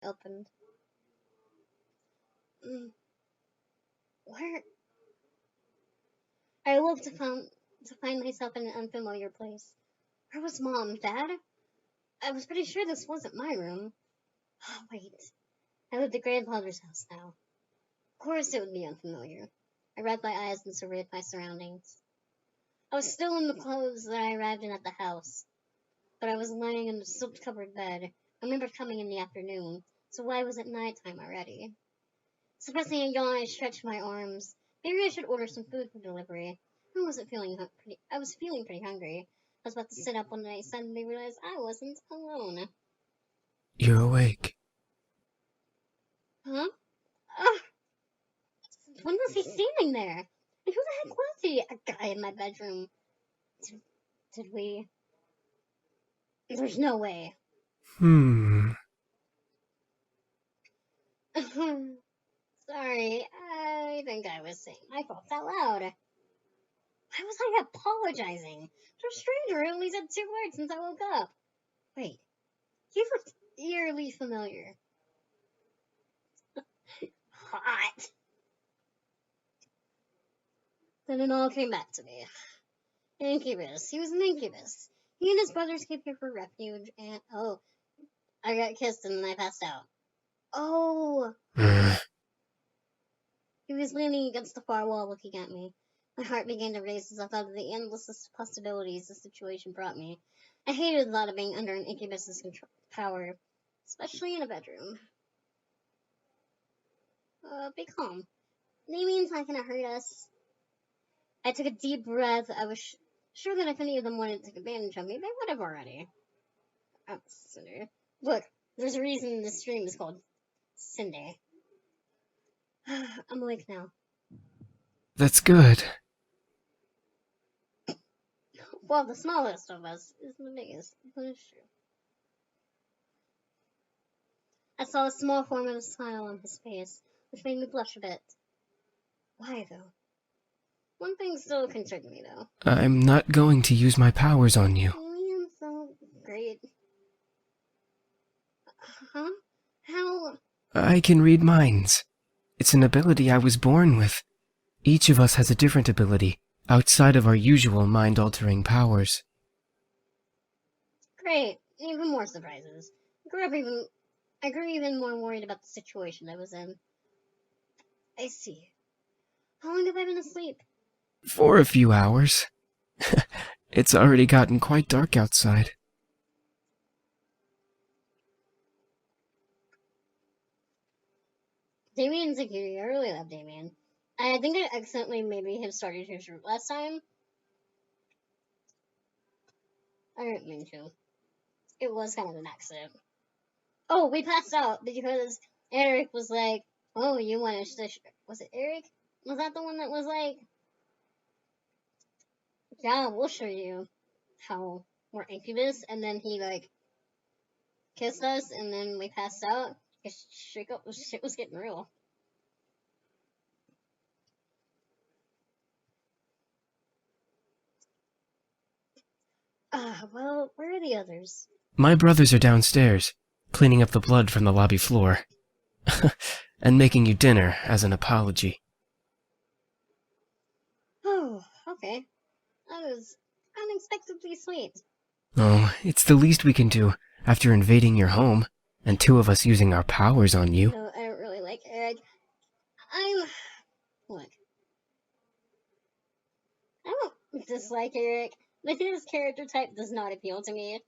opened. Mm, where? I looked to find myself in an unfamiliar place. Where was Mom? Dad? I was pretty sure this wasn't my room. Oh, wait. I lived at Grandfather's house now. Of course it would be unfamiliar. I rubbed my eyes and surveyed my surroundings. I was still in the clothes that I arrived in at the house, but I was lying in the soot-covered bed. I remembered coming in the afternoon, so why was it nighttime already? Suppressing a yawn, I stretched my arms. Maybe I should order some food for delivery. I was feeling pretty hungry. I was about to sit up when I suddenly realized I wasn't alone. You're awake. Huh? When was he standing there? And who the heck was he? A guy in my bedroom. Did we? There's no way. Sorry, I think I was saying my fault out loud. Why was I apologizing? To a stranger who only said 2 words since I woke up. Wait, he looked eerily familiar. Hot. Then it all came back to me. Incubus. He was an incubus. He and his brothers came here for refuge, and I got kissed and then I passed out. Oh, he was leaning against the far wall looking at me. My heart began to race as I thought of the endless possibilities the situation brought me. I hated the thought of being under an incubus's power, especially in a bedroom. Be calm. Damien's not gonna hurt us. I took a deep breath. I was sure that if any of them wanted to take advantage of me, they would have already. Oh, Cinder. Look, there's a reason this stream is called Cinder. I'm awake now. That's good. Well, the smallest of us is the biggest, but it's true. I saw a small form of a smile on his face, which made me blush a bit. Why, though? One thing still concerned me, though. I'm not going to use my powers on you. Damien's so great. Huh? How? I can read minds. It's an ability I was born with. Each of us has a different ability, outside of our usual mind-altering powers. Great. Even more surprises. I grew even more worried about the situation I was in. I see. How long have I been asleep? For a few hours. It's already gotten quite dark outside. Damien's a cutie. I really love Damien. I think I accidentally maybe have started his route last time. I didn't mean to. It was kind of an accident. Oh, we passed out because Eric was like, "Oh, you want to?" Was it Eric? Was that the one that was like, "Yeah, we'll show you how we're incubus," and then he like kissed us, and then we passed out. Shit was getting real. Well, where are the others? My brothers are downstairs, cleaning up the blood from the lobby floor. And making you dinner as an apology. Oh, okay. That was unexpectedly sweet. Oh, it's the least we can do after invading your home, and two of us using our powers on you. No, I don't really like Eric. Look. I don't dislike Eric, but his character type does not appeal to me.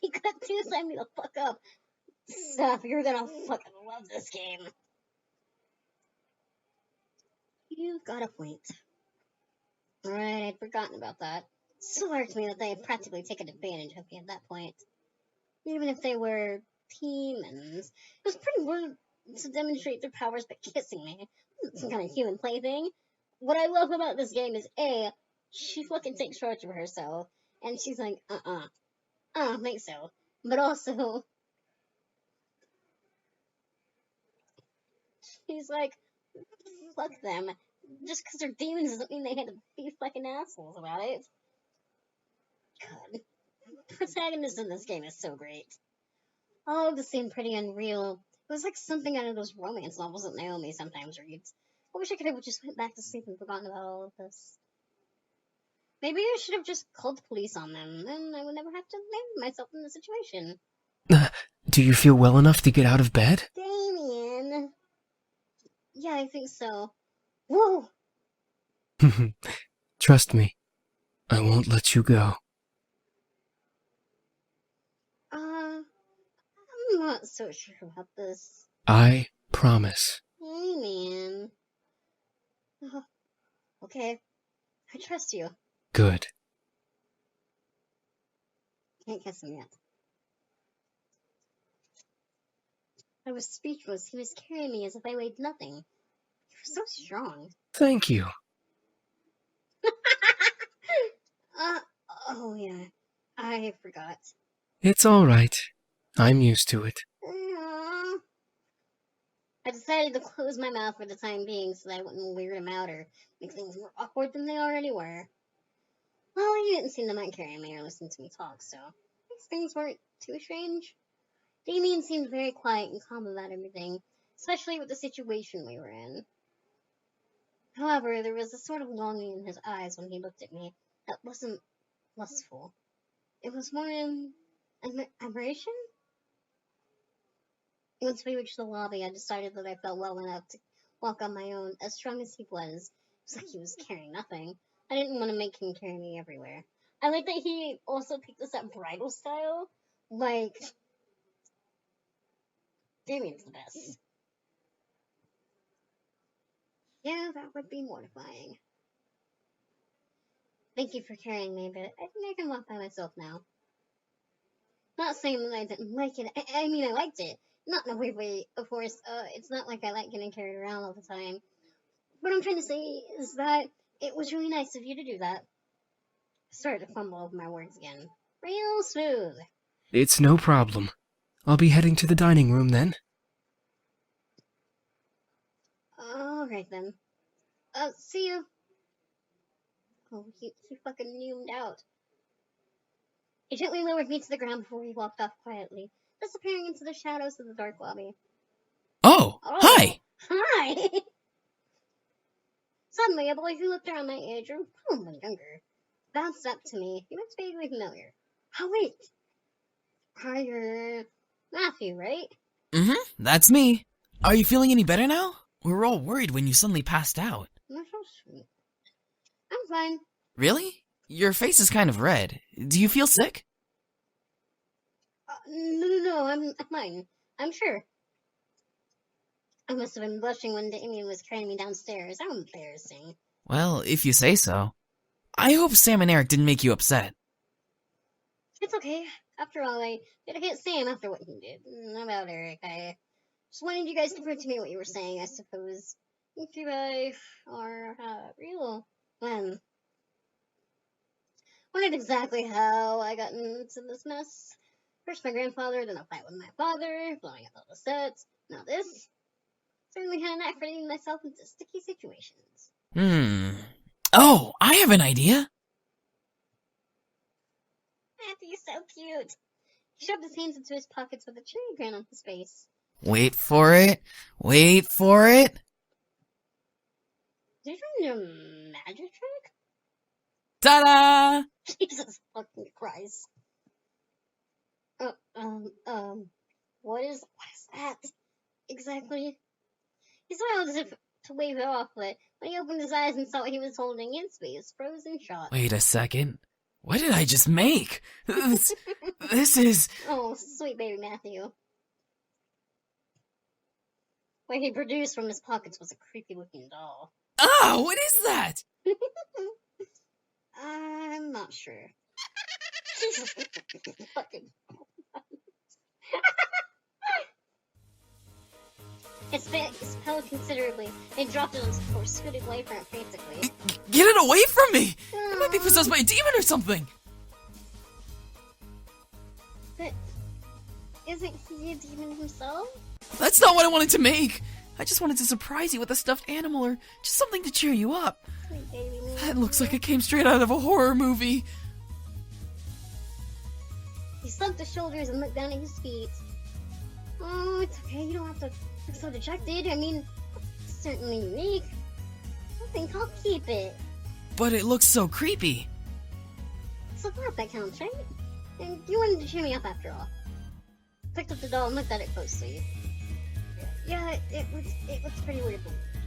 He got to sign me the fuck up. Stop, you're gonna fucking love this game. You've got a point. Alright, I'd forgotten about that. It still hurts me that they had practically taken advantage of me at that point. Even if they were demons. It was pretty rude to demonstrate their powers by kissing me. It wasn't some kind of human plaything. What I love about this game is A, she fucking takes charge of herself, and she's like, I don't think so. But also, she's like, fuck them. Just because they're demons doesn't mean they had to be fucking assholes about it. God. The protagonist in this game is so great. All of this seemed pretty unreal. It was like something out of those romance novels that Naomi sometimes reads. I wish I could have just went back to sleep and forgotten about all of this. Maybe I should have just called the police on them, and I would never have to name myself in the situation. Do you feel well enough to get out of bed? Damien! Yeah, I think so. Whoa! Trust me, I won't let you go. I'm not so sure about this. I promise. Damien. Oh, okay, I trust you. Good. Can't kiss him yet. I was speechless. He was carrying me as if I weighed nothing. He was so strong. Thank you. Oh yeah, I forgot. It's all right. I'm used to it. I decided to close my mouth for the time being so that I wouldn't weird him out or make things more awkward than they already were. Well, he didn't seem to mind carrying me or listening to me talk, so these things weren't too strange. Damien seemed very quiet and calm about everything, especially with the situation we were in. However, there was a sort of longing in his eyes when he looked at me that wasn't lustful. It was more admiration? Once we reached the lobby, I decided that I felt well enough to walk on my own, as strong as he was. It was like he was carrying nothing. I didn't want to make him carry me everywhere. I like that he also picked us up bridal style. Like, Damien's the best. Yeah, that would be mortifying. Thank you for carrying me, but I think I can walk by myself now. Not saying that I didn't like it. I mean, I liked it. Not in a weird way, of course. It's not like I like getting carried around all the time. What I'm trying to say is that it was really nice of you to do that. I started to fumble over my words again. Real smooth. It's no problem. I'll be heading to the dining room then. Alright then. See you. Oh, he fucking zoomed out. He gently lowered me to the ground before he walked off quietly, disappearing into the shadows of the dark lobby. Oh, hi! Hi! Suddenly, a boy who looked around my age, or probably younger, bounced up to me. He looked vaguely familiar. Oh, wait. You're Matthew, right? Mm-hmm, that's me. Are you feeling any better now? We were all worried when you suddenly passed out. You're so sweet. I'm fine. Really? Your face is kind of red. Do you feel sick? No, I'm fine. I'm sure. I must have been blushing when Damien was carrying me downstairs. How embarrassing. Well, if you say so. I hope Sam and Eric didn't make you upset. It's okay. After all, I did hit Sam after what he did. About Eric, I just wanted you guys to prove to me what you were saying, I suppose. If you are real, then. Wondered exactly how I got into this mess. First my grandfather, then a fight with my father, blowing up all the sets. Now this. Certainly had a knack for getting myself into sticky situations. Oh, I have an idea. Matthew's so cute. He shoved his hands into his pockets with a cheery grin on his face. Wait for it. Wait for it. Did you find a magic trick? Ta-da! Jesus fucking Christ. What is that? Exactly. He smiled as if to wave it off, but when he opened his eyes and saw what he was holding, his face froze in shock. Wait a second. What did I just make? This is... Oh, sweet baby Matthew. What he produced from his pockets was a creepy-looking doll. Ah, what is that? I'm not sure. Jesus fucking... His face fell considerably, and dropped it on the floor, scooted away from it frantically. Get it away from me! It might be possessed by a demon or something! But isn't he a demon himself? That's not what I wanted to make! I just wanted to surprise you with a stuffed animal or just something to cheer you up. Sweet baby me. That looks like it came straight out of a horror movie. He slumped his shoulders and looked down at his feet. Oh, it's okay. You don't have to look so dejected. I mean, it's certainly unique. I think I'll keep it. But it looks so creepy. It's the thought that counts, right? And you wanted to cheer me up after all. Picked up the doll and looked at it closely. Yeah, it looks pretty weird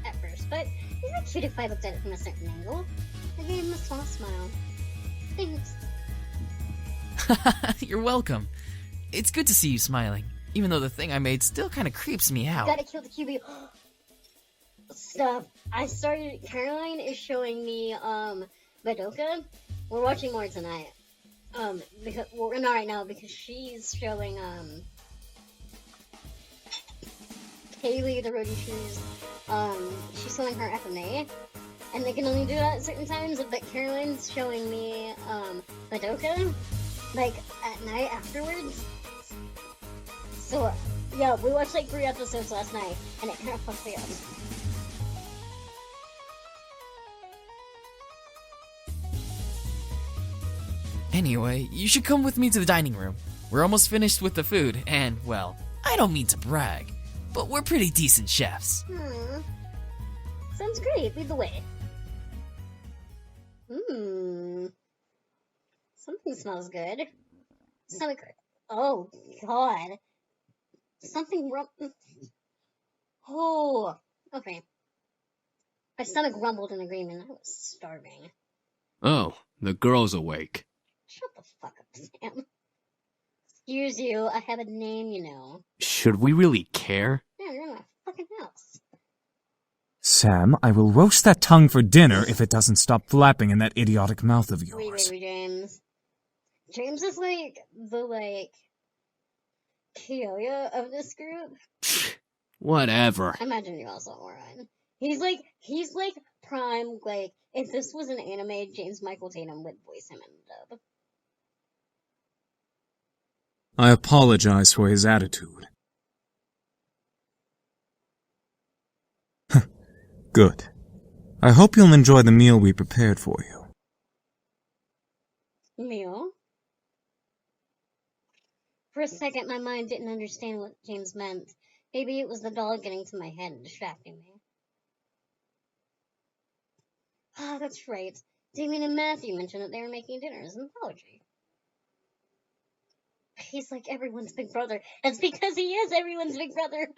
at first, but isn't it cute if I looked at it from a certain angle? I gave him a small smile. Thanks. You're welcome. It's good to see you smiling, even though the thing I made still kind of creeps me out. Gotta kill the QB. Stuff. Caroline is showing me, Madoka. We're watching more tonight. Because we're not right now because she's showing, Kaylee the Roadie Shoes. She's showing her FMA. And they can only do that at certain times, but Caroline's showing me, Madoka, like, at night afterwards. So, yeah, we watched like 3 episodes last night, and it kind of fucked me up. Anyway, you should come with me to the dining room. We're almost finished with the food, and, well, I don't mean to brag, but we're pretty decent chefs. Sounds great. Lead the way. Something smells good. Stomach. Oh, God. Something Oh, okay. My stomach rumbled in agreement. I was starving. Oh, the girl's awake. Shut the fuck up, Sam. Excuse you, I have a name, you know. Should we really care? Yeah, you're in my fucking house. Sam, I will roast that tongue for dinner if it doesn't stop flapping in that idiotic mouth of yours. Wait, James. James is like the Kyoya of this group. Whatever. I imagine you also were on. He's like prime, like, if this was an anime, James Michael Tatum would voice him in the dub. I apologize for his attitude. Good. I hope you'll enjoy the meal we prepared for you. Meal? For a second, my mind didn't understand what James meant. Maybe it was the doll getting to my head and distracting me. Ah, that's right. Damien and Matthew mentioned that they were making dinner as an apology. He's like everyone's big brother. That's because he is everyone's big brother.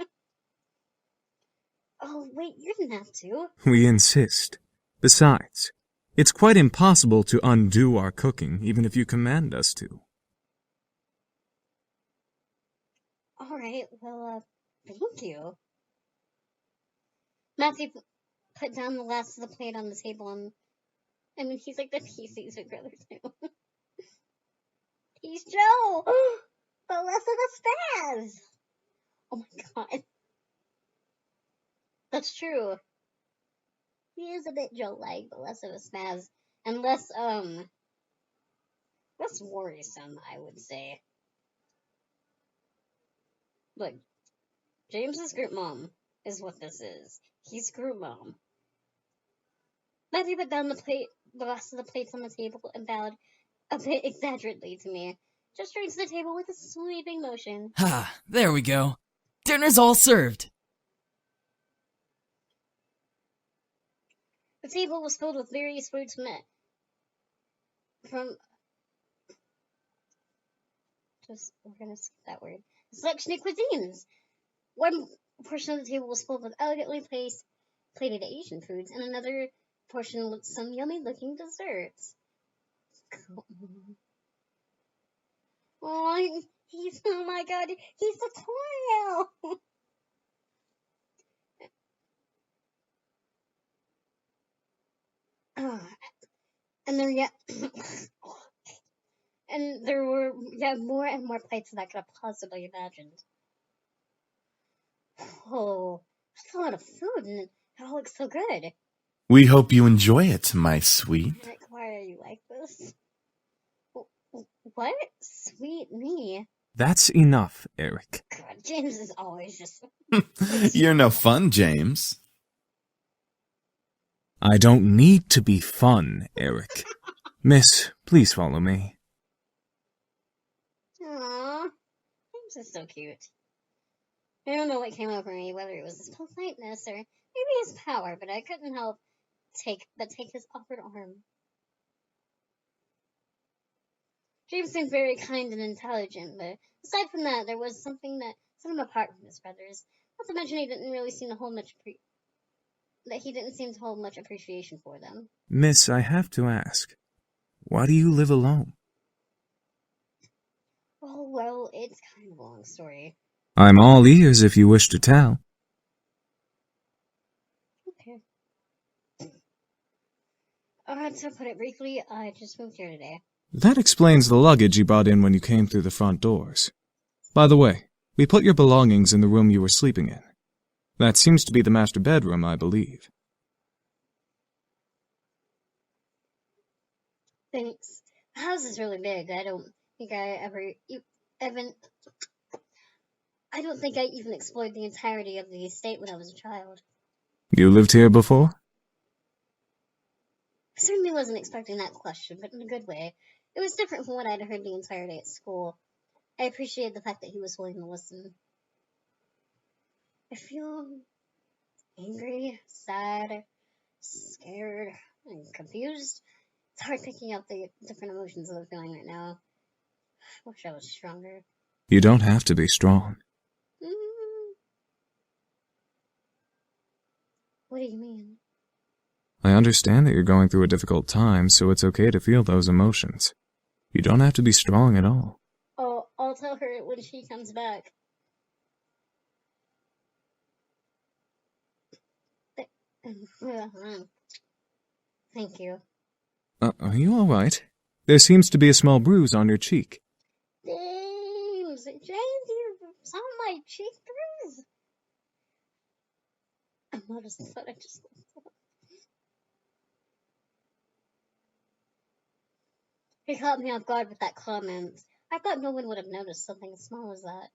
Oh, wait, you didn't have to. We insist. Besides, it's quite impossible to undo our cooking, even if you command us to. Alright, well, thank you. Matthew put down the last of the plate on the table and, he's like the PC's big brother too. He's Joe! But less of a spaz! Oh my god. That's true. He is a bit Joe-like, but less of a spaz. And less worrisome, I would say. Look, James's group mom is what this is. He's group mom. Matthew put down the rest of the plates on the table and bowed a bit exaggerately to me. Just straight to the table with a sweeping motion. Ha, there we go. Dinner's all served. The table was filled with various fruits we're gonna skip that word. A selection of cuisines. One portion of the table was filled with elegantly plated Asian foods, and another portion with some yummy-looking desserts. Oh my god, he's a tutorial! And there were more and more plates than I could have possibly imagined. Oh, that's a lot of food, and it all looks so good. We hope you enjoy it, my sweet. Like, why are you like this? What? Sweet me? That's enough, Eric. God, James is always just... You're no fun, James. I don't need to be fun, Eric. Miss, please follow me. Aww, James is so cute. I don't know what came over me, whether it was his politeness or maybe his power, but I couldn't help take his offered arm. James seemed very kind and intelligent, but aside from that, there was something that set him apart from his brothers. Not to mention he didn't really seem to hold much appreciation for them. Miss, I have to ask, why do you live alone? Oh, well, it's kind of a long story. I'm all ears if you wish to tell. Okay. To put it briefly, I just moved here today. That explains the luggage you brought in when you came through the front doors. By the way, we put your belongings in the room you were sleeping in. That seems to be the master bedroom, I believe. Thanks. The house is really big. I don't think I even explored the entirety of the estate when I was a child. You lived here before? I certainly wasn't expecting that question, but in a good way. It was different from what I'd heard the entire day at school. I appreciated the fact that he was willing to listen. I feel angry, sad, scared, and confused. It's hard picking up the different emotions that I'm feeling right now. I wish I was stronger. You don't have to be strong. What do you mean? I understand that you're going through a difficult time, so it's okay to feel those emotions. You don't have to be strong at all. Oh, I'll tell her when she comes back. Thank you. Are you all right? There seems to be a small bruise on your cheek. James, you saw my cheek bruise. I noticed that I just. He caught me off guard with that comment. I thought no one would have noticed something as small as that.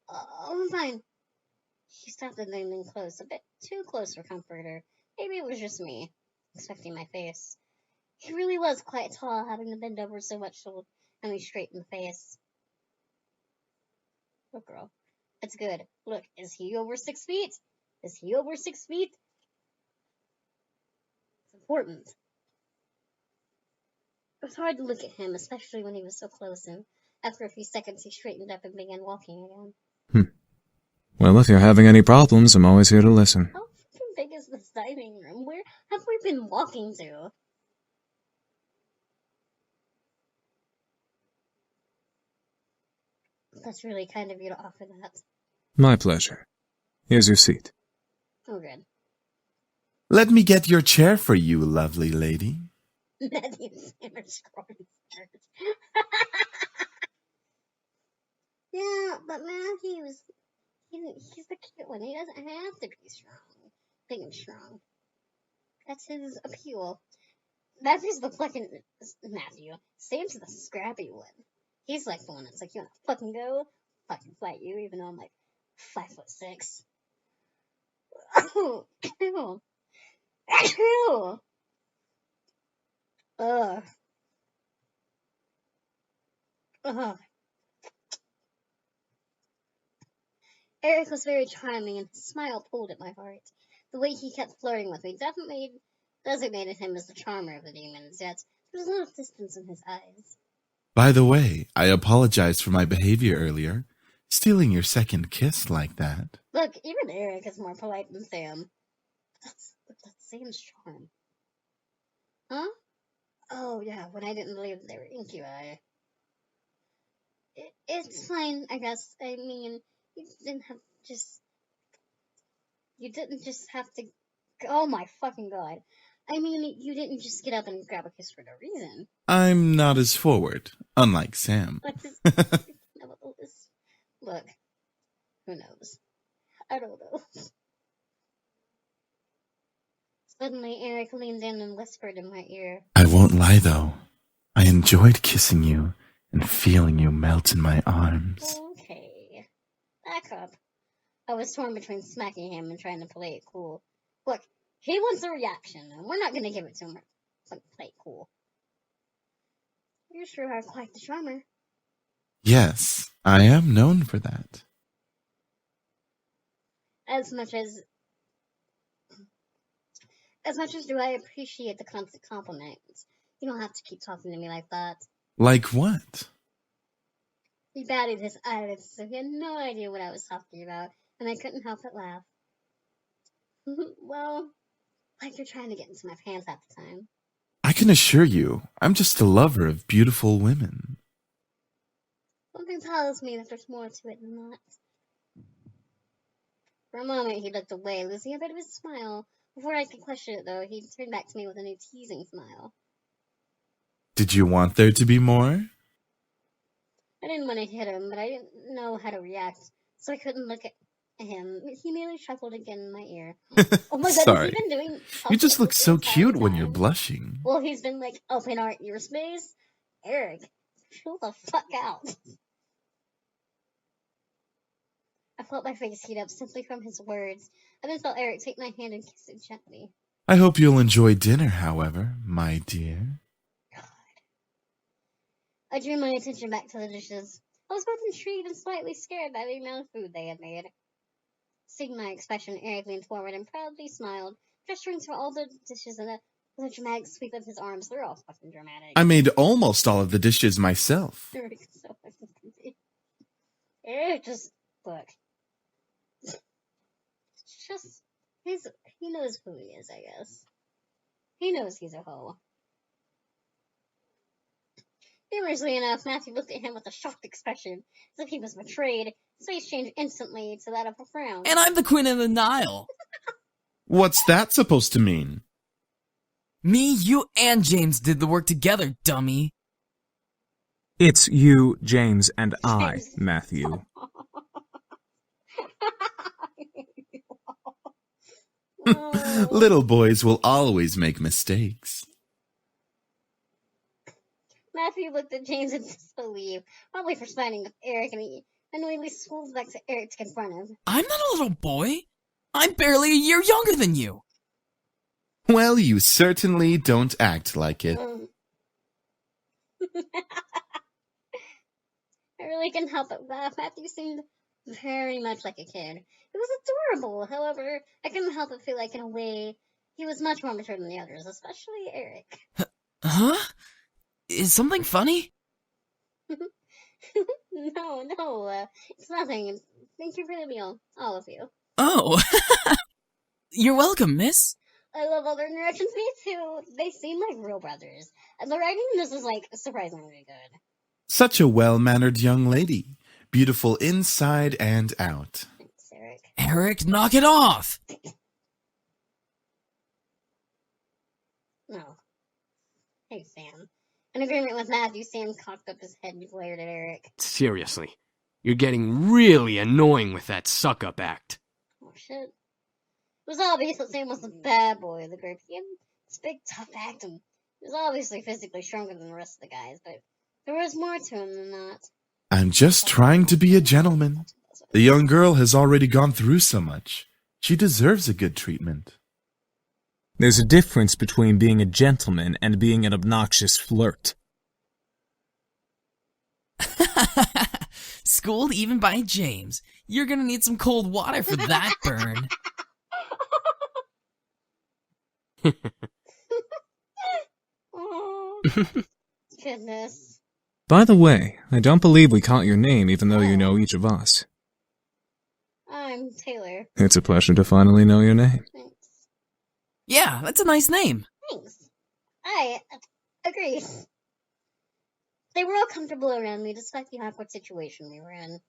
Oh, I'm fine. He stopped and leaned close, a bit too close for comfort, or maybe it was just me, expecting my face. He really was quite tall, having to bend over so much to look me straight in the face. Look, girl, it's good. Look, is he over 6 feet? Is he over 6 feet? It's important. It was hard to look at him, especially when he was so close, and after a few seconds he straightened up and began walking again. Well, if you're having any problems, I'm always here to listen. How fucking big is this dining room? Where have we been walking to? That's really kind of you to offer that. My pleasure. Here's your seat. Oh, good. Let me get your chair for you, lovely lady. Matthew's image Yeah, but Matthew's he's the cute one. He doesn't have to be strong. Big and strong. That's his appeal. Matthew's the fucking Matthew. Sam's the scrappy one. He's like the one that's like, you wanna fucking go? Fucking fight you, even though I'm like 5'6". Ew. Ew. Ugh. Ugh. Eric was very charming, and his smile pulled at my heart. The way he kept flirting with me designated him as the charmer of the demons, yet there was a little distance in his eyes. By the way, I apologize for my behavior earlier. Stealing your second kiss like that. Look, even Eric is more polite than Sam. That's Sam's charm. Huh? Oh, yeah, when I didn't believe they were incubi. It's fine, I guess. I mean, you didn't just have to. Oh my fucking god. I mean, you didn't just get up and grab a kiss for no reason. I'm not as forward, unlike Sam. Look, who knows? I don't know. Suddenly, Eric leaned in and whispered in my ear. I won't lie, though. I enjoyed kissing you and feeling you melt in my arms. Okay. Back up. I was torn between smacking him and trying to play it cool. Look, he wants a reaction, and we're not going to give it to him. Play it cool. You sure are quite the charmer. Yes, I am known for that. As much as do I appreciate the constant compliments. You don't have to keep talking to me like that. Like what? He batted his eyelids so he had no idea what I was talking about, and I couldn't help but laugh. Well, like you're trying to get into my pants at the time. I can assure you, I'm just a lover of beautiful women. Something tells me that there's more to it than that. For a moment, he looked away, losing a bit of his smile. Before I could question it, though, he turned back to me with a new teasing smile. Did you want there to be more? I didn't want to hit him, but I didn't know how to react, so I couldn't look at him. He merely chuckled again in my ear. Oh my god, Sorry. has he been doing... You just look so the cute when you're time? blushing. Well, he's been, like, up in our ear space. Eric, chill the fuck out. I felt my face heat up simply from his words. I then felt Eric take my hand and kiss it gently. I hope you'll enjoy dinner, however, my dear. I drew my attention back to the dishes. I was both intrigued and slightly scared by the amount of food they had made. Seeing my expression, Eric leaned forward and proudly smiled, gesturing to all the dishes with a dramatic sweep of his arms. They're all fucking dramatic. I made almost all of the dishes myself. Eric is so fucking creepy. Eric just... Look. It's just... He knows who he is, I guess. He knows he's a hoe. Humorously enough, Matthew looked at him with a shocked expression, as if he was betrayed. His face changed instantly to that of a frown. And I'm the Queen of the Nile. What's that supposed to mean? Me, you, and James did the work together, dummy. It's you, James, and I, Matthew. Oh. Little boys will always make mistakes. Matthew looked at James in disbelief, probably for siding with Eric, and he annoyedly swooped back to Eric to confront him. I'm not a little boy. I'm barely a year younger than you. Well, you certainly don't act like it. I really couldn't help but laugh. Matthew seemed very much like a kid. It was adorable. However, I couldn't help but feel like, in a way, he was much more mature than the others, especially Eric. Huh? Is something funny? No, it's nothing. Thank you for the meal, all of you. Oh. You're welcome, miss. I love all their interactions, me too. They seem like real brothers. And the writing in this is, like, surprisingly good. Such a well-mannered young lady. Beautiful inside and out. Thanks, Eric. Eric, knock it off! No. Hey, Sam. In agreement with Matthew, Sam cocked up his head and glared at Eric. Seriously, you're getting really annoying with that suck-up act. Oh, shit. It was obvious that Sam was the bad boy of the group. He had this big, tough act, and he was obviously physically stronger than the rest of the guys, but there was more to him than that. I'm just trying to be a gentleman. The young girl has already gone through so much. She deserves a good treatment. There's a difference between being a gentleman and being an obnoxious flirt. Schooled even by James. You're gonna need some cold water for that burn. Oh, goodness. By the way, I don't believe we caught your name even though you know each of us. I'm Taylor. It's a pleasure to finally know your name. Thanks. Yeah, that's a nice name. Thanks. I agree. They were all comfortable around me despite the awkward situation we were in.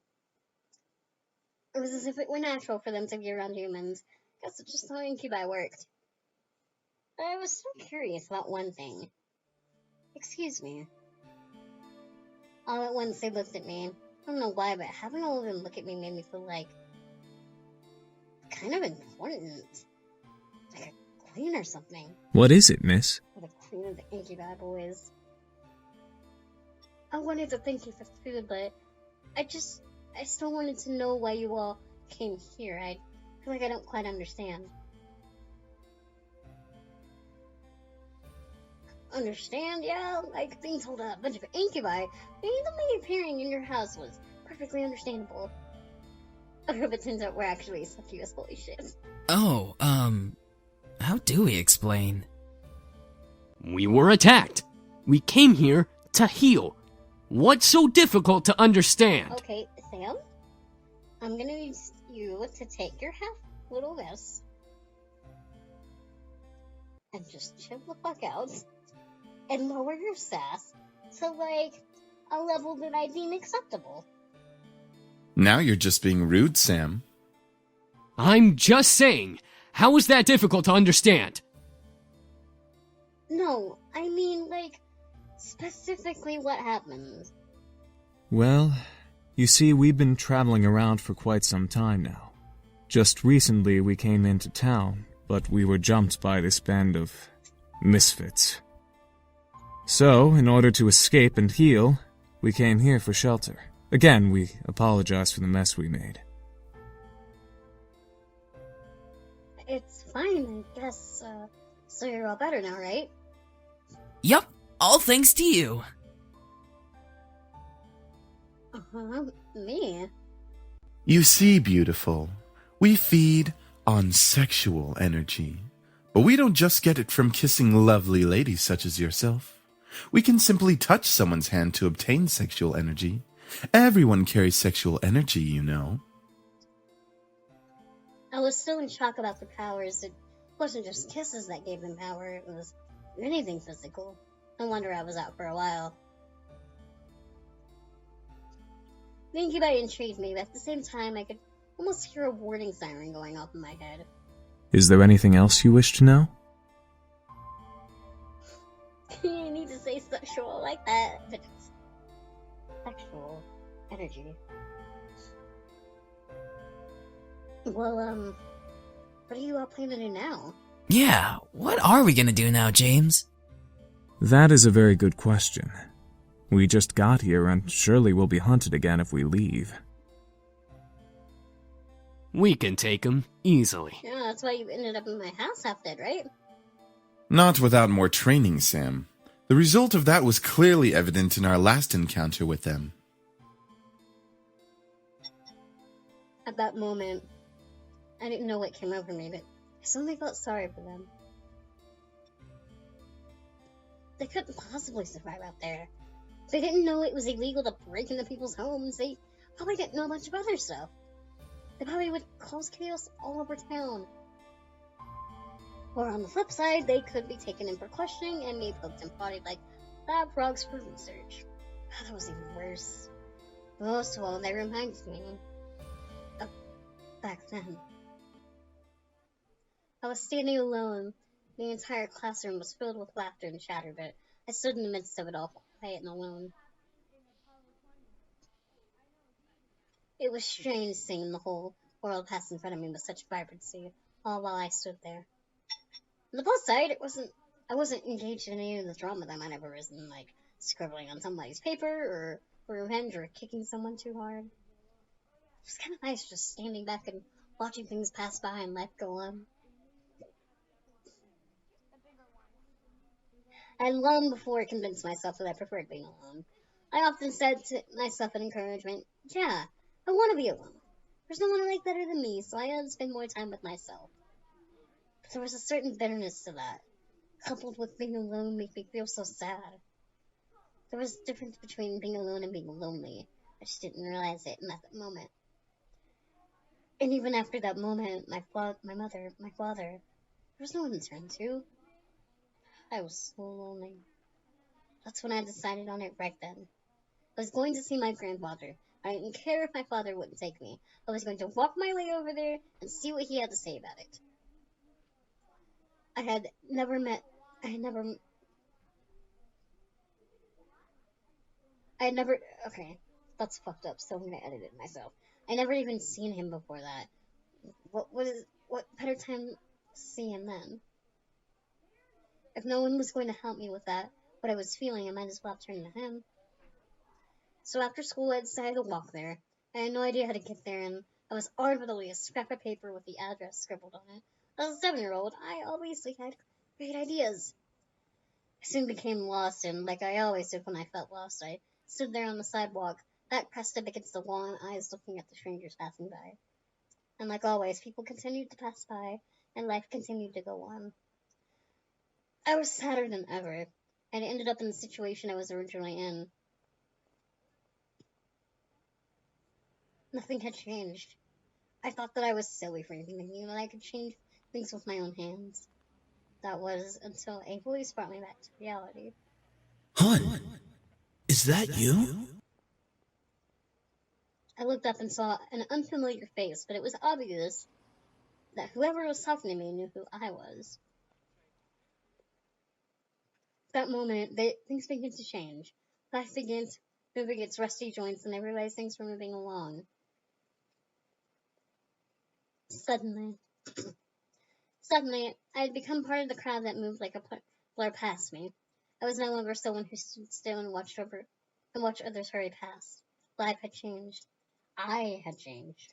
It was as if it were natural for them to be around humans. I guess it's just how incubi worked. But I was so curious about one thing. Excuse me. All at once they looked at me. I don't know why, but having all of them look at me made me feel like kind of important. Like a queen or something. What is it, miss? Or the queen of the incubi boys. I wanted to thank you for food, but I still wanted to know why you all came here. I feel like I don't quite understand. Understand? Yeah, like being told a bunch of incubi randomly appearing in your house was perfectly understandable. Or if it turns out we're actually succubus, holy shit. Oh, how do we explain? We were attacked. We came here to heal. What's so difficult to understand? Okay, Sam, I'm gonna need you to take your half little this and just chill the fuck out and lower your sass to, like, a level that I deem acceptable. Now you're just being rude, Sam. I'm just saying, how is that difficult to understand? No, I mean, like, specifically what happened. Well, you see, we've been traveling around for quite some time now. Just recently we came into town, but we were jumped by this band of misfits. So, in order to escape and heal, we came here for shelter. Again, we apologize for the mess we made. It's fine, I guess, so you're all better now, right? Yup, all thanks to you. Me? You see, beautiful, we feed on sexual energy. But we don't just get it from kissing lovely ladies such as yourself. We can simply touch someone's hand to obtain sexual energy. Everyone carries sexual energy, you know. I was still in shock about the powers. It wasn't just kisses that gave them power, it was anything physical. No wonder I was out for a while. The incubator intrigued me, but at the same time I could almost hear a warning siren going off in my head. Is there anything else you wish to know? You need to say sexual like that, but it's sexual energy. Well, what are you all planning to do now? Yeah, what are we gonna do now, James? That is a very good question. We just got here and surely we'll be hunted again if we leave. We can take him easily. Yeah, that's why you ended up in my house half dead, right? Not without more training, Sam. The result of that was clearly evident in our last encounter with them. At that moment, I didn't know what came over me, but I suddenly felt sorry for them. They couldn't possibly survive out there. They didn't know it was illegal to break into people's homes. They probably didn't know a bunch of other stuff. They probably would cause chaos all over town. Or on the flip side, they could be taken in for questioning and be poked and prodded like lab frogs for research. That was even worse. Most of all, they reminded me of back then. I was standing alone. The entire classroom was filled with laughter and chatter, but I stood in the midst of it all, quiet and alone. It was strange seeing the whole world pass in front of me with such vibrancy, all while I stood there. On the plus side, I wasn't engaged in any of the drama that might have arisen, like scribbling on somebody's paper, or for revenge, or kicking someone too hard. It was kind of nice just standing back and watching things pass by and life go on. I had long before convinced myself that I preferred being alone. I often said to myself in encouragement, yeah, I want to be alone. There's no one I like better than me, so I had to spend more time with myself. But there was a certain bitterness to that, coupled with being alone made me feel so sad. There was a difference between being alone and being lonely. I just didn't realize it in that moment. And even after that moment, my father, there was no one to turn to. I was so lonely. That's when I decided on it right then. I was going to see my grandfather. I didn't care if my father wouldn't take me. I was going to walk my way over there and see what he had to say about it. Okay, that's fucked up, so I'm gonna edit it myself. I never even seen him before that. What better time to see him then? If no one was going to help me with that, what I was feeling, I might as well turn to him. So after school, I decided to walk there. I had no idea how to get there, and I was armed with only a scrap of paper with the address scribbled on it. As a 7-year-old, I obviously had great ideas. I soon became lost, and like I always did when I felt lost, I stood there on the sidewalk, back pressed up against the wall and eyes looking at the strangers passing by. And like always, people continued to pass by, and life continued to go on. I was sadder than ever, and ended up in the situation I was originally in. Nothing had changed. I thought that I was silly for thinking that I could change things with my own hands. That was until a voice brought me back to reality. Hun, is that you? I looked up and saw an unfamiliar face, but it was obvious that whoever was talking to me knew who I was. That moment, things began to change. Life began moving its rusty joints, and I realized things were moving along. Suddenly, I had become part of the crowd that moved like a blur past me. I was no longer someone who stood still and watched others hurry past. Life had changed. I had changed.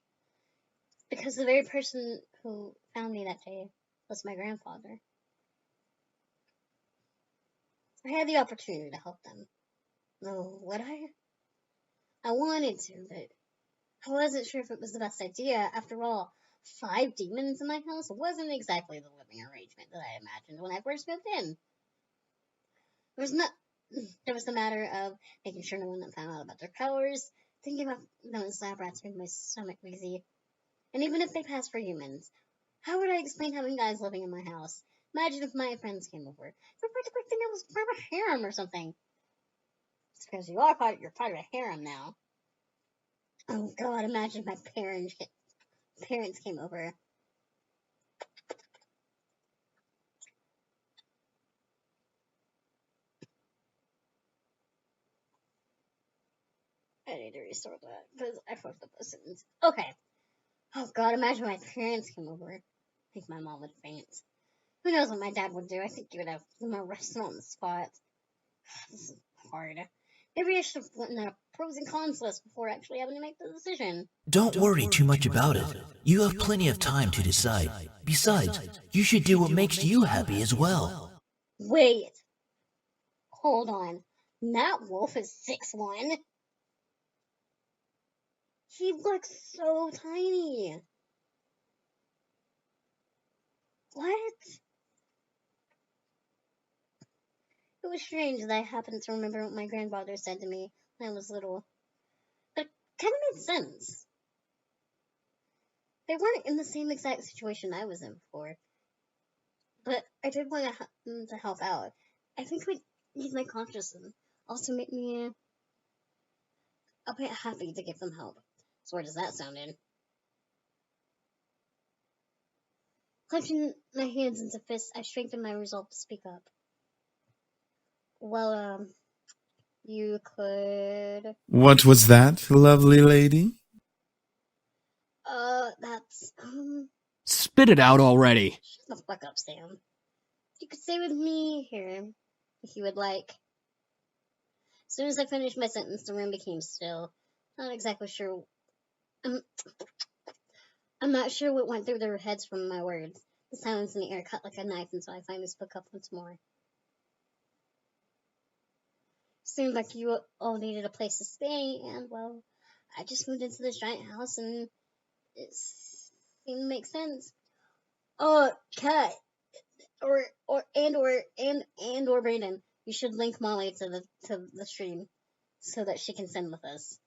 Because the very person who found me that day was my grandfather. I had the opportunity to help them. Oh, would I? I wanted to, but I wasn't sure if it was the best idea. After all, 5 demons in my house wasn't exactly the living arrangement that I imagined when I first moved in. There was the matter of making sure no one found out about their powers, thinking about those lab rats made my stomach wheezy. And even if they passed for humans, how would I explain having guys living in my house? Imagine if my friends came over. They'd practically think I was part of a harem or something. It's because you're part of a harem now. Oh God, imagine if my parents came over. I need to restart that because I fucked up the sentence. Okay. Oh God, imagine my parents came over. I think my mom would faint. Who knows what my dad would do? I think he would have them arrested on the spot. This is hard. Maybe I should have written a pros and cons list before actually having to make the decision. Don't worry too much about it. You have plenty of time to decide. Besides, you should do what makes you happy as well. Wait. Hold on. That wolf is 6'1". He looks so tiny. What? It was strange that I happened to remember what my grandfather said to me when I was little. But it kind of made sense. They weren't in the same exact situation I was in before. But I did want to help out. I think we need my consciousness. Also make me a bit happy to give them help. So where does that sound in? Clenching my hands into fists, I strengthened my resolve to speak up. Well, you could... What was that, lovely lady? That's, Spit it out already. Shut the fuck up, Sam. You could stay with me here, if you would like. As soon as I finished my sentence, the room became still. Not exactly sure... I'm not sure what went through their heads from my words. The silence in the air cut like a knife until I finally spoke up once more. Seemed like you all needed a place to stay, and, well, I just moved into this giant house, and it seemed to make sense. Kat, or Brandon, you should link Molly to the stream so that she can send with us.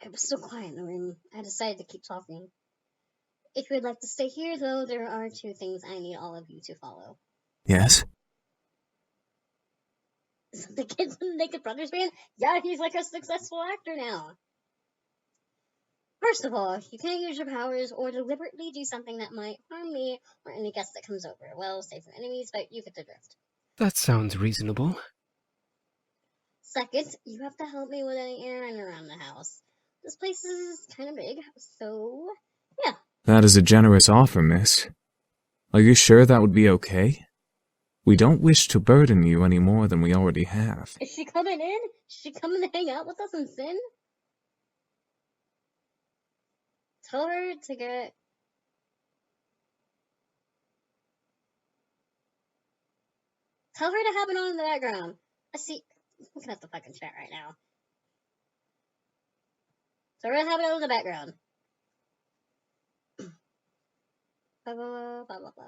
It was so quiet in the room. I decided to keep talking. If you would like to stay here, though, there are 2 things I need all of you to follow. Yes? The kid's in the Naked Brothers band? Yeah, he's like a successful actor now. First of all, you can't use your powers or deliberately do something that might harm me or any guest that comes over. Well, save for enemies, but you get the drift. That sounds reasonable. Second, you have to help me with any errand around the house. This place is kind of big, so yeah. That is a generous offer, miss. Are you sure that would be okay? We don't wish to burden you any more than we already have. Is she coming in? Is she coming to hang out with us in Sin? Tell her to get... Tell her to have it on in the background. I see... I'm looking at the fucking chat right now. Tell her to have it on in the background. Blah, blah, blah, blah, blah, blah.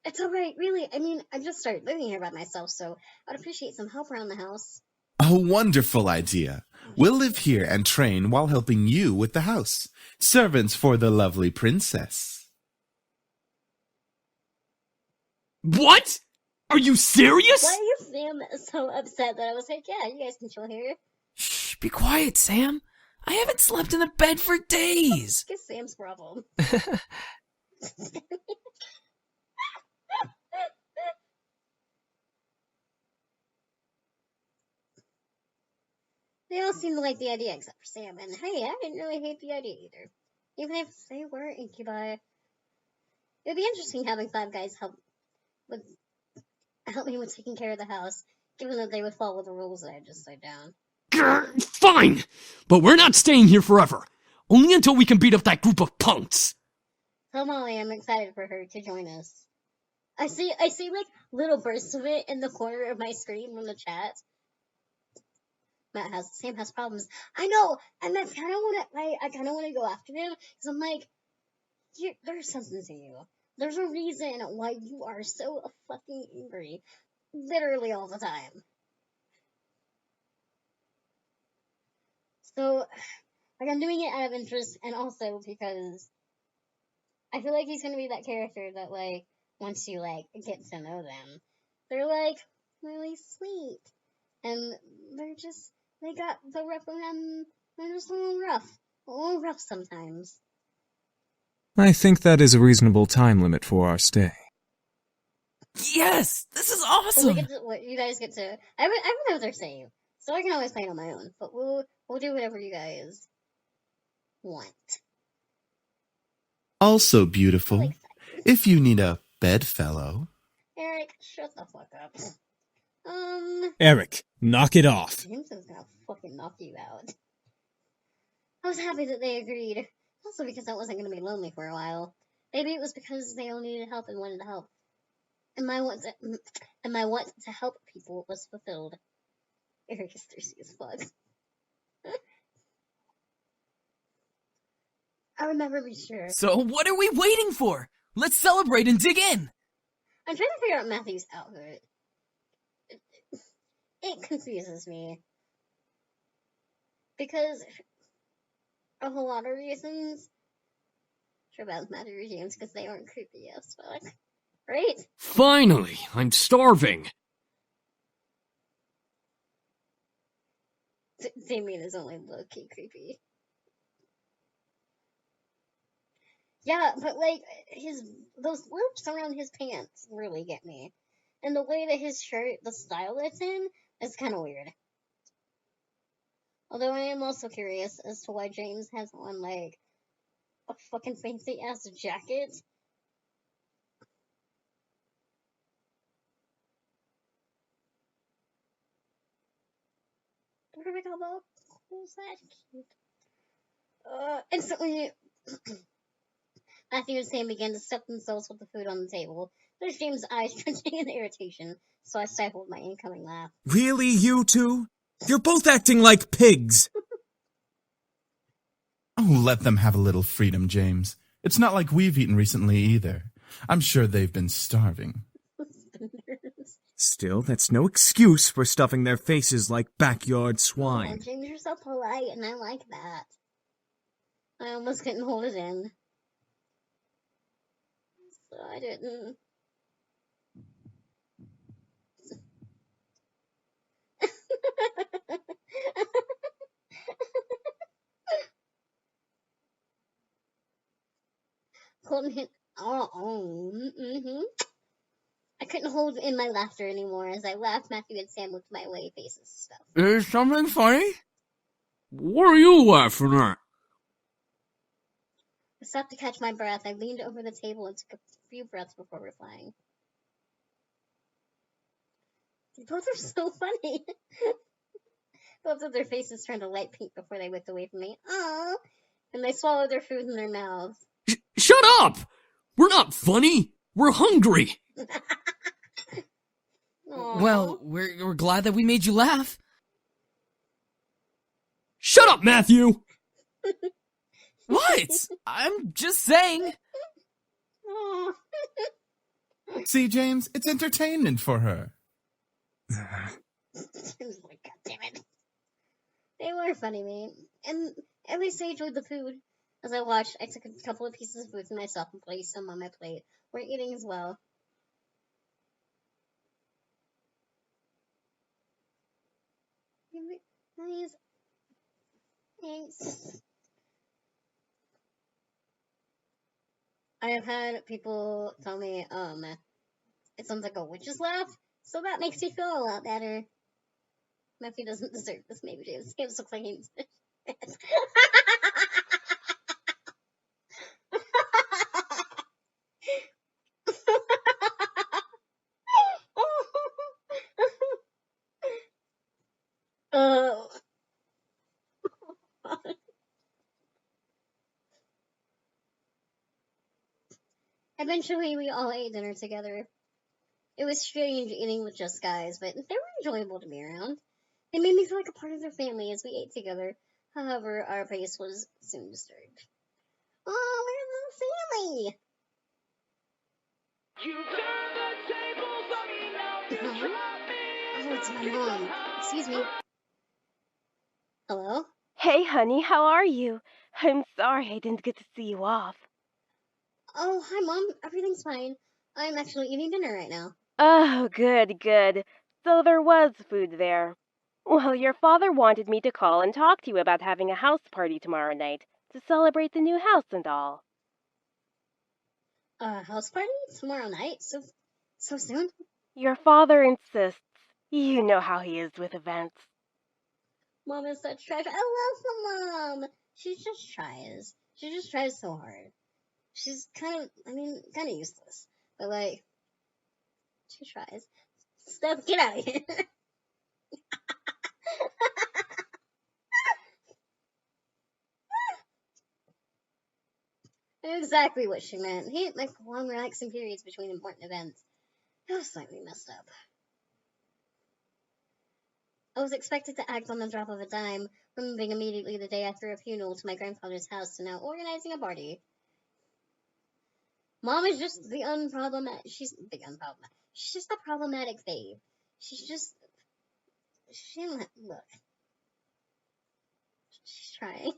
It's alright, really. I mean, I just started living here by myself, so I'd appreciate some help around the house. A wonderful idea. We'll live here and train while helping you with the house. Servants for the lovely princess. What? Are you serious? Why is Sam so upset that I was like, yeah, you guys can chill here? Shh, be quiet, Sam. I haven't slept in a bed for days. It's Sam's problem. They all seem to like the idea except for Sam, and hey, I didn't really hate the idea either. Even if they were incubi. It'd be interesting having 5 guys help me with taking care of the house, given that they would follow the rules that I just laid down. Grr, fine, but we're not staying here forever. Only until we can beat up that group of punks. Tell Molly I'm excited for her to join us. I see like little bursts of it in the corner of my screen from the chat. Sam has problems. I know, and I kind of want to go after him because I'm like, there's something to you. There's a reason why you are so fucking angry, literally all the time. So, like, I'm doing it out of interest, and also because I feel like he's gonna be that character that, like, once you like get to know them, they're like really sweet, and they got the rough around. They're just a little rough sometimes. I think that is a reasonable time limit for our stay. Yes, this is So awesome. you guys get to. I would rather save, so I can always play on my own. But we'll do whatever you guys want. Also beautiful. Like, If you need a bedfellow. Eric, shut the fuck up. Eric, knock it off. James is gonna fucking knock you out. I was happy that they agreed. Also because I wasn't gonna be lonely for a while. Maybe it was because they all needed help and wanted to help. And my want to help people was fulfilled. Eric is thirsty as fuck. I would never be sure. So what are we waiting for? Let's celebrate and dig in. I'm trying to figure out Matthew's outfit. It confuses me. Because of a lot of reasons. Sure about Matthew or James, because they aren't creepy as fuck. Right? Finally, I'm starving. Damien is only low-key creepy. Yeah, but like, those loops around his pants really get me. And the way that his shirt, the style it's in, is kind of weird. Although I am also curious as to why James has on, like, a fucking fancy-ass jacket. Perfect elbow. Who's that cute? Instantly, Matthew and Sam began to stuff themselves with the food on the table. There's James' eyes twitching in irritation, so I stifled my incoming laugh. Really, you two? You're both acting like pigs. Oh, let them have a little freedom, James. It's not like we've eaten recently either. I'm sure they've been starving. Still, that's no excuse for stuffing their faces like backyard swine. Oh, James, you're so polite, and I like that. I almost couldn't hold it in. So I didn't. I couldn't hold in my laughter anymore as I laughed. Matthew and Sam looked my way, faces and stuff. Is something funny? What are you laughing at? I stopped to catch my breath. I leaned over the table and took a few breaths before replying. Both are so funny. Both of their faces turned a light pink before they looked away from me. Aww. And they swallowed their food in their mouths. Shut up! We're not funny. We're hungry. Well, we're glad that we made you laugh. Shut up, Matthew! What? I'm just saying. Oh. See, James, it's entertainment for her. I was like, God damn it. They were funny, man. And at least I enjoyed the food. As I watched, I took a couple of pieces of food for myself and placed some on my plate. We're eating as well. Nice. Thanks. I have had people tell me, it sounds like a witch's laugh, so that makes me feel a lot better. Matthew doesn't deserve this, maybe James. James looks like he's Oh. Eventually, we all ate dinner together. It was strange eating with just guys, but they were enjoyable to be around. They made me feel like a part of their family as we ate together. However, our pace was soon disturbed. Oh, we're a little family! Oh, it's my mom. Excuse me. Hello? Hey, honey, how are you? I'm sorry I didn't get to see you off. Oh, hi, Mom. Everything's fine. I'm actually eating dinner right now. Oh, good, good. So there was food there. Well, your father wanted me to call and talk to you about having a house party tomorrow night to celebrate the new house and all. House party? Tomorrow night? So soon? Your father insists. You know how he is with events. Mom is such trash. I love my mom. She just tries. She just tries so hard. She's kind of useless. But, like, she tries. Steph, get out of here. Exactly what she meant. He like long, relaxing periods between important events. It was slightly messed up. I was expected to act on the drop of a dime, from moving immediately the day after a funeral to my grandfather's house to now organizing a party. Mom is just the unproblematic. She's the unproblematic. She's just the problematic babe. She didn't look. She's trying.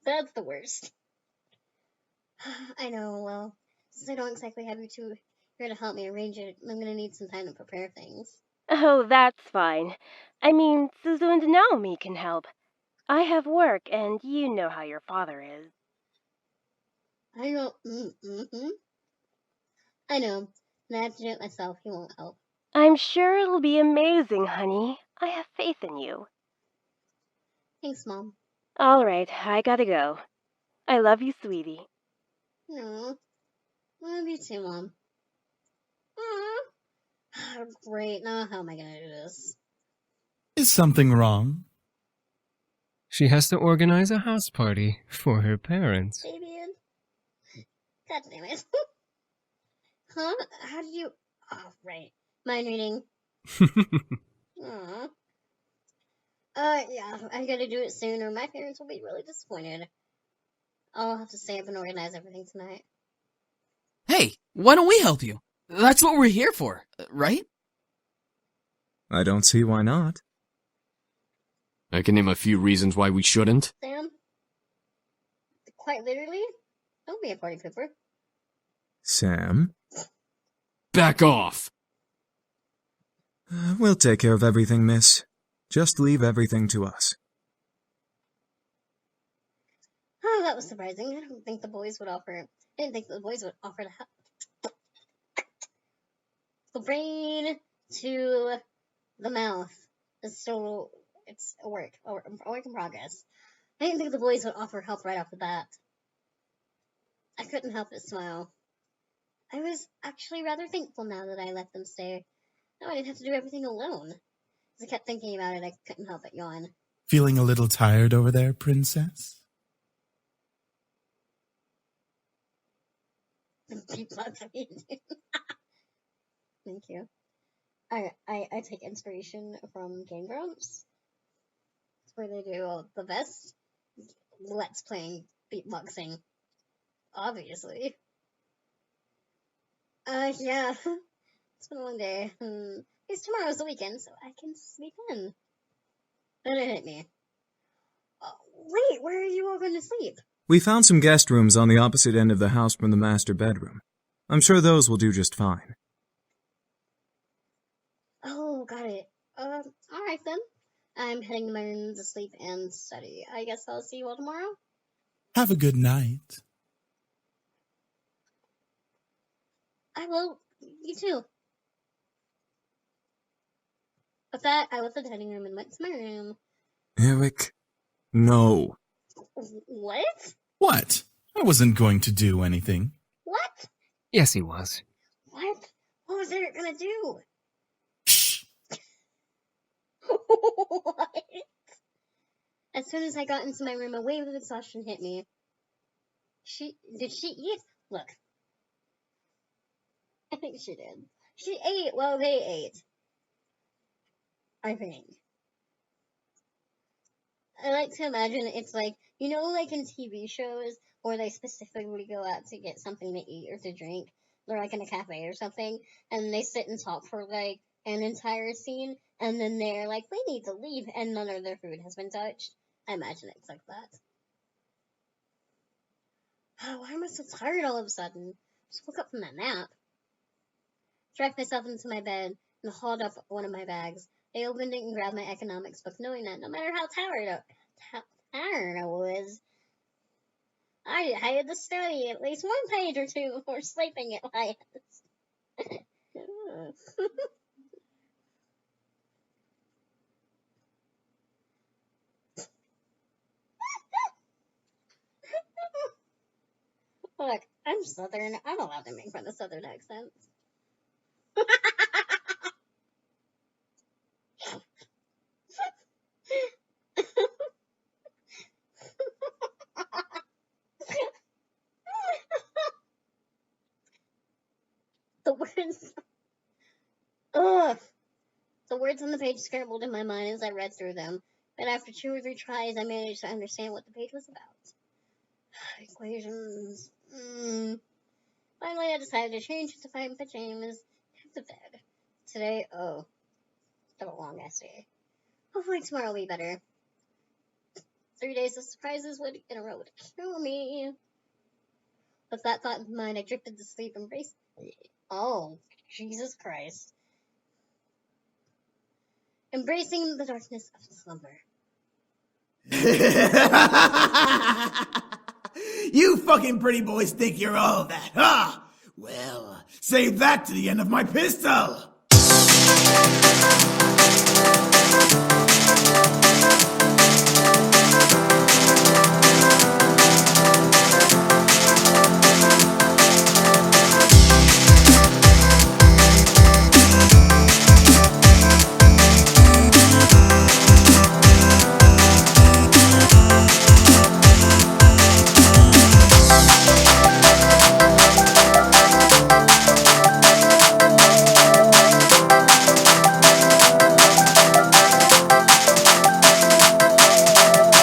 That's the worst. I know, well, since I don't exactly have you two here to help me arrange it, I'm gonna need some time to prepare things. Oh, that's fine. I mean, Suzu and Naomi can help. I have work, and you know how your father is. I know, I know, and I have to do it myself, he won't help. I'm sure it'll be amazing, honey. I have faith in you. Thanks, Mom. All right, I gotta go. I love you, sweetie. No, love you too, Mom. Aww. Great, now how am I gonna do this? Is something wrong? She has to organize a house party for her parents. Fabian? God damn it. Huh? How did you... Oh, right. Mind reading. Aww. Yeah, I gotta do it soon or my parents will be really disappointed. I'll have to stay up and organize everything tonight. Hey, why don't we help you? That's what we're here for, right? I don't see why not. I can name a few reasons why we shouldn't. Sam? Quite literally? Don't be a party pooper. Sam? Back off! We'll take care of everything, miss. Just leave everything to us. Oh, that was surprising. I didn't think the boys would offer to help. The brain to the mouth is still, it's a work in progress. I didn't think the boys would offer help right off the bat. I couldn't help but smile. I was actually rather thankful now that I let them stay. Now I didn't have to do everything alone. As I kept thinking about it, I couldn't help but yawn. Feeling a little tired over there, princess? Thank you. I take inspiration from Game Grumps. It's where they do the best Let's Playing beatboxing. Obviously. Yeah. It's been a long day. At least tomorrow's the weekend, so I can sleep in. Then it hit me. Wait, where are you all going to sleep? We found some guest rooms on the opposite end of the house from the master bedroom. I'm sure those will do just fine. Oh, got it. Alright then. I'm heading to my room to sleep and study. I guess I'll see you all tomorrow. Have a good night. I will. You too. With that, I left the dining room and went to my room. Eric, no. What? What? I wasn't going to do anything. What? Yes, he was. What? What was Eric gonna do? Shh. What? As soon as I got into my room, a wave of exhaustion hit me. Did she eat? Look. I think she did. She ate while they ate. I think. I like to imagine it's like, you know, like in TV shows where they specifically go out to get something to eat or to drink. They're like in a cafe or something, and they sit and talk for like an entire scene, and then they're like, we need to leave, and none of their food has been touched. I imagine it's like that. Oh, why am I so tired all of a sudden? Just woke up from that nap. Dragged myself into my bed and hauled up one of my bags. I opened it and grabbed my economics book, knowing that no matter how tired I was, I had to study at least one page or two before sleeping at last. Look, I'm Southern. I'm allowed to make fun of Southern accents. The words. Ugh. The words on the page scrambled in my mind as I read through them, but after 2 or 3 tries, I managed to understand what the page was about. Equations. Finally, I decided to change into my pajamas and to bed. Today, it's been a long ass day. Hopefully tomorrow will be better. 3 days of surprises in a row would kill me. With that thought in mind, I drifted to sleep, oh, Jesus Christ. Embracing the darkness of slumber. You fucking pretty boys think you're all that, huh? Well, save that to the end of my pistol!